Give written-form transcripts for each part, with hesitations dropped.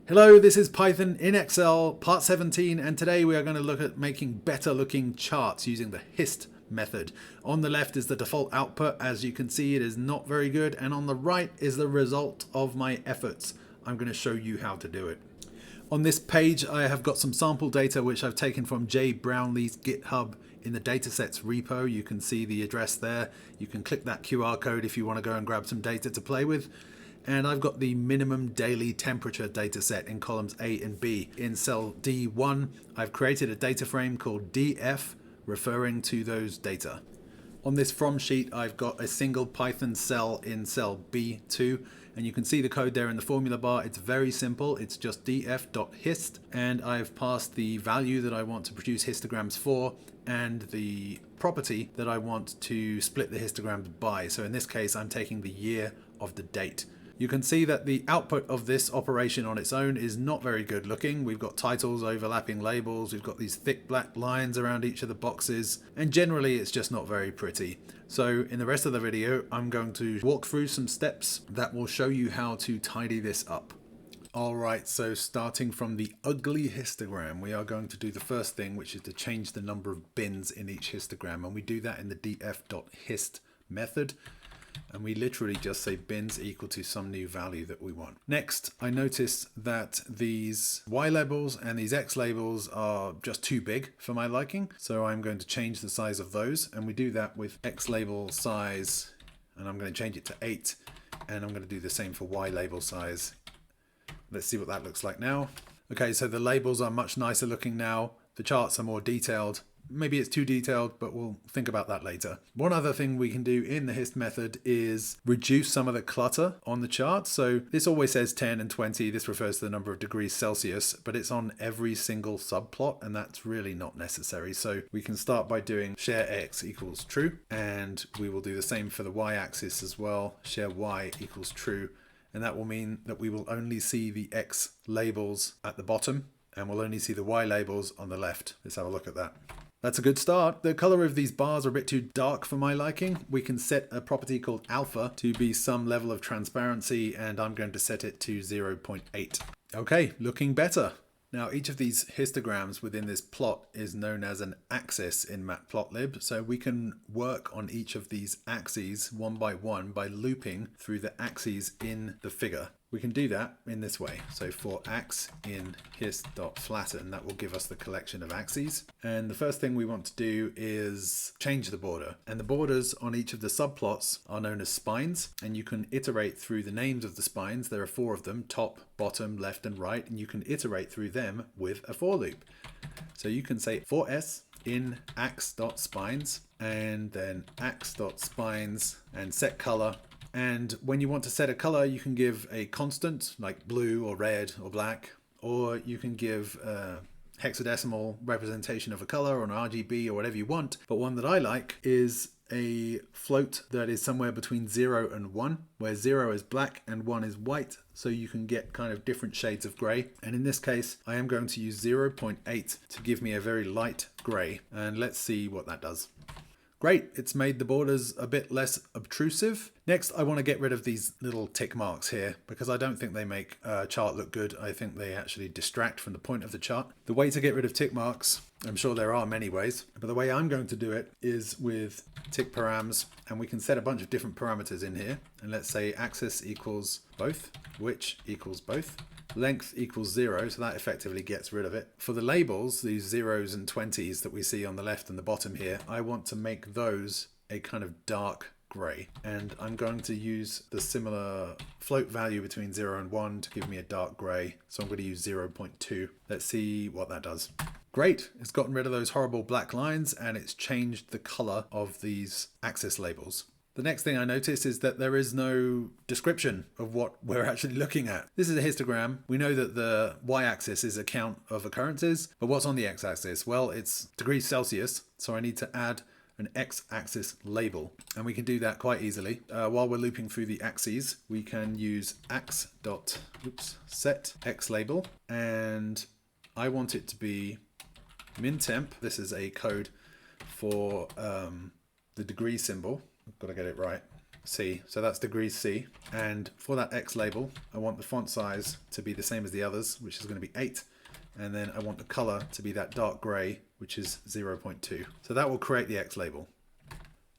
Hello, this is Python in Excel, part 17, and today we are going to look at making better looking charts using the hist method. On the left is the default output. As you can see, it is not very good, and on the right is the result of my efforts. I'm going to show you how to do it. On this page, I have got some sample data which I've taken from Jay Brownlee's GitHub in the datasets repo. You can see the address there. You can click that QR code if you want to go and grab some data to play with. And I've got the minimum daily temperature data set in columns A and B. In cell D1, I've created a data frame called DF, referring to those data. On this from sheet, I've got a single Python cell in cell B2, and you can see the code there in the formula bar. It's very simple. It's just df.hist, and I've passed the value that I want to produce histograms for and the property that I want to split the histograms by. So in this case, I'm taking the year of the date. You can see that the output of this operation on its own is not very good looking. We've got titles overlapping labels, we've got these thick black lines around each of the boxes, and generally it's just not very pretty. So in the rest of the video, I'm going to walk through some steps that will show you how to tidy this up. Alright, so starting from the ugly histogram, we are going to do the first thing, which is to change the number of bins in each histogram, and we do that in the df.hist method. And we literally just say bins equal to some new value that we want. Next, I notice that these Y labels and these X labels are just too big for my liking. So I'm going to change the size of those. And we do that with X label size, and I'm going to change it to 8. And I'm going to do the same for Y label size. Let's see what that looks like now. Okay, so the labels are much nicer looking now. The charts are more detailed. Maybe it's too detailed, but we'll think about that later. One other thing we can do in the hist method is reduce some of the clutter on the chart. So this always says 10 and 20. This refers to the number of degrees Celsius, but it's on every single subplot, and that's really not necessary. So we can start by doing share x equals true, and we will do the same for the y-axis as well. Share y equals true, and that will mean that we will only see the x labels at the bottom, and we'll only see the y labels on the left. Let's have a look at that. That's a good start. The color of these bars are a bit too dark for my liking. We can set a property called alpha to be some level of transparency, and I'm going to set it to 0.8. Okay, looking better. Now each of these histograms within this plot is known as an axis in Matplotlib, so we can work on each of these axes one by looping through the axes in the figure. We can do that in this way. So for ax in hist.flatten, that will give us the collection of axes. And the first thing we want to do is change the border. And the borders on each of the subplots are known as spines. And you can iterate through the names of the spines. There are 4 of them: top, bottom, left, and right. And you can iterate through them with a for loop. So you can say for s in ax.spines, and then ax.spines, and set color. And when you want to set a color, you can give a constant like blue or red or black, or you can give a hexadecimal representation of a color or an RGB or whatever you want. But one that I like is a float that is somewhere between 0 and 1, where 0 is black and 1 is white. So you can get kind of different shades of gray. And in this case, I am going to use 0.8 to give me a very light gray. And let's see what that does. Great, it's made the borders a bit less obtrusive. Next, I want to get rid of these little tick marks here because I don't think they make a chart look good. I think they actually distract from the point of the chart. The way to get rid of tick marks, I'm sure there are many ways, but the way I'm going to do it is with tick params, and we can set a bunch of different parameters in here. And let's say axis equals both, which equals both. Length equals 0, so that effectively gets rid of it. For the labels, these 0s and 20s that we see on the left and the bottom here, I want to make those a kind of dark grey. And I'm going to use the similar float value between 0 and 1 to give me a dark grey. So I'm going to use 0.2. Let's see what that does. Great, it's gotten rid of those horrible black lines, and it's changed the colour of these axis labels. The next thing I notice is that there is no description of what we're actually looking at. This is a histogram. We know that the y-axis is a count of occurrences, but what's on the x-axis? Well, it's degrees Celsius, so I need to add an x-axis label, and we can do that quite easily. While we're looping through the axes, we can use set x label, and I want it to be min temp. This is a code for the degree symbol. I've got to get it right. C. So that's degrees C. And for that X label, I want the font size to be the same as the others, which is going to be 8. And then I want the color to be that dark gray, which is 0.2. So that will create the X label.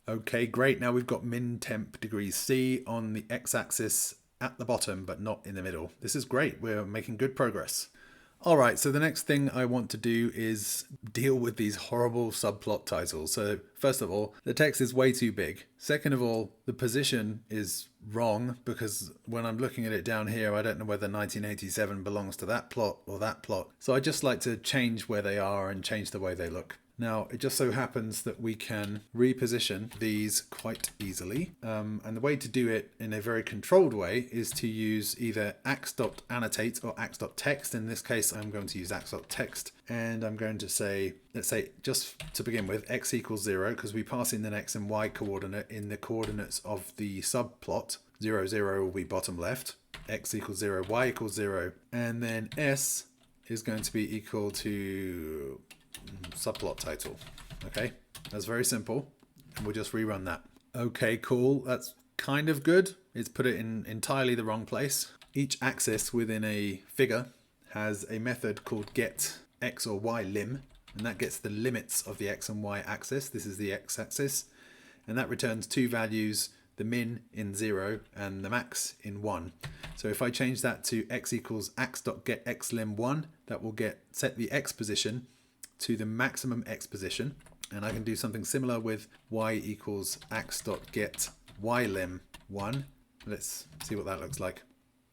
Okay, great. Now we've got min temp degrees C on the X-axis at the bottom, but not in the middle. This is great. We're making good progress. All right, so the next thing I want to do is deal with these horrible subplot titles. So first of all, the text is way too big. Second of all, the position is wrong because when I'm looking at it down here, I don't know whether 1987 belongs to that plot or that plot. So I just like to change where they are and change the way they look. Now, it just so happens that we can reposition these quite easily. And the way to do it in a very controlled way is to use either ax.annotate or ax.text. In this case, I'm going to use ax.text. And I'm going to say, let's say, just to begin with, x equals 0, because we pass in an x and y coordinate in the coordinates of the subplot. 0, 0 will be bottom left. X equals 0, y equals 0. And then s is going to be equal to subplot title. Okay, that's very simple, and we'll just rerun that. Okay, cool. That's kind of good. It's put it in entirely the wrong place. Each axis within a figure has a method called get x or y lim, and that gets the limits of the x and y axis. This is the x-axis, and that returns two values, the min in 0 and the max in 1. So if I change that to x equals ax.getXlim1, that will set the x position to the maximum x position, and I can do something similar with y equals ax.getYlim1. Let's see what that looks like.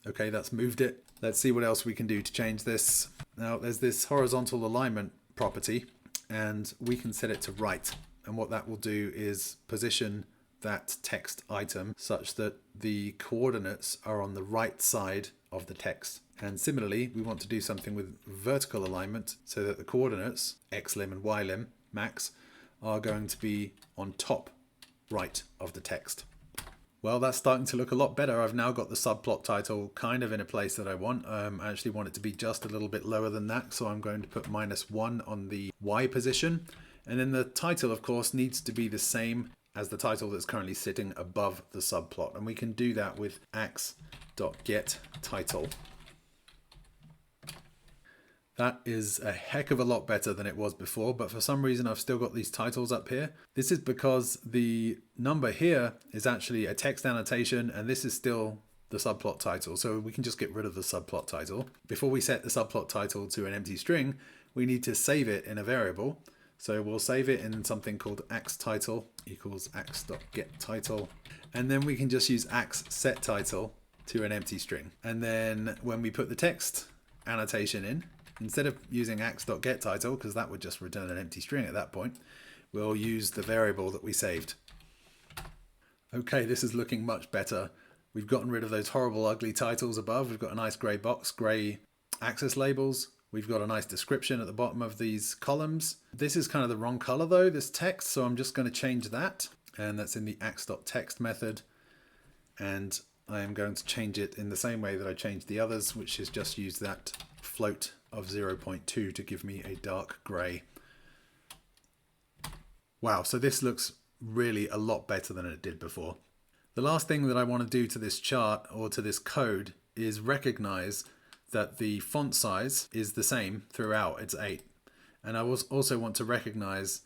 Okay, that's moved it. Let's see what else we can do to change this. Now there's this horizontal alignment property, and we can set it to right, and what that will do is position that text item such that the coordinates are on the right side of the text. And similarly, we want to do something with vertical alignment so that the coordinates, xlim and ylim, max, are going to be on top right of the text. Well, that's starting to look a lot better. I've now got the subplot title kind of in a place that I want. I actually want it to be just a little bit lower than that, so I'm going to put -1 on the Y position. And then the title, of course, needs to be the same as the title that's currently sitting above the subplot. And we can do that with ax.getTitle. That is a heck of a lot better than it was before, but for some reason I've still got these titles up here. This is because the number here is actually a text annotation, and this is still the subplot title. So we can just get rid of the subplot title. Before we set the subplot title to an empty string, we need to save it in a variable. So we'll save it in something called axTitle equals ax.getTitle. And then we can just use ax.setTitle to an empty string. And then when we put the text annotation in, instead of using ax.getTitle, because that would just return an empty string at that point, we'll use the variable that we saved. Okay, this is looking much better. We've gotten rid of those horrible ugly titles above. We've got a nice grey box, grey axis labels. We've got a nice description at the bottom of these columns. This is kind of the wrong color though, this text, so I'm just going to change that. And that's in the ax.text method. And I am going to change it in the same way that I changed the others, which is just use that float of 0.2 to give me a dark grey. Wow, so this looks really a lot better than it did before. The last thing that I want to do to this chart or to this code is recognize that the font size is the same throughout, it's 8. And I also want to recognize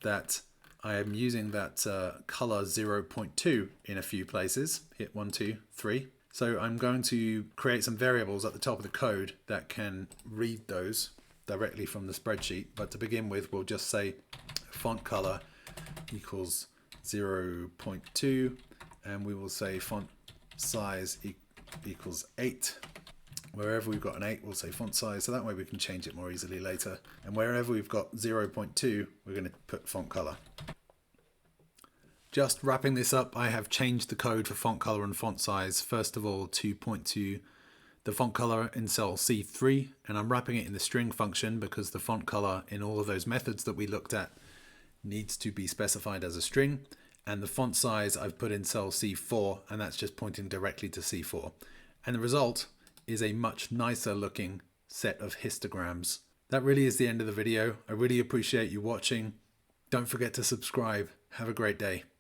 that I am using that color 0.2 in a few places. Hit 1, 2, 3. So I'm going to create some variables at the top of the code that can read those directly from the spreadsheet. But to begin with, we'll just say font color equals 0.2, and we will say font size equals 8. Wherever we've got an 8, we'll say font size, so that way we can change it more easily later. And wherever we've got 0.2, we're going to put font color. Just wrapping this up, I have changed the code for font color and font size. First of all, to point to the font color in cell C3, and I'm wrapping it in the string function because the font color in all of those methods that we looked at needs to be specified as a string. And the font size I've put in cell C4, and that's just pointing directly to C4. And the result is a much nicer looking set of histograms. That really is the end of the video. I really appreciate you watching. Don't forget to subscribe. Have a great day.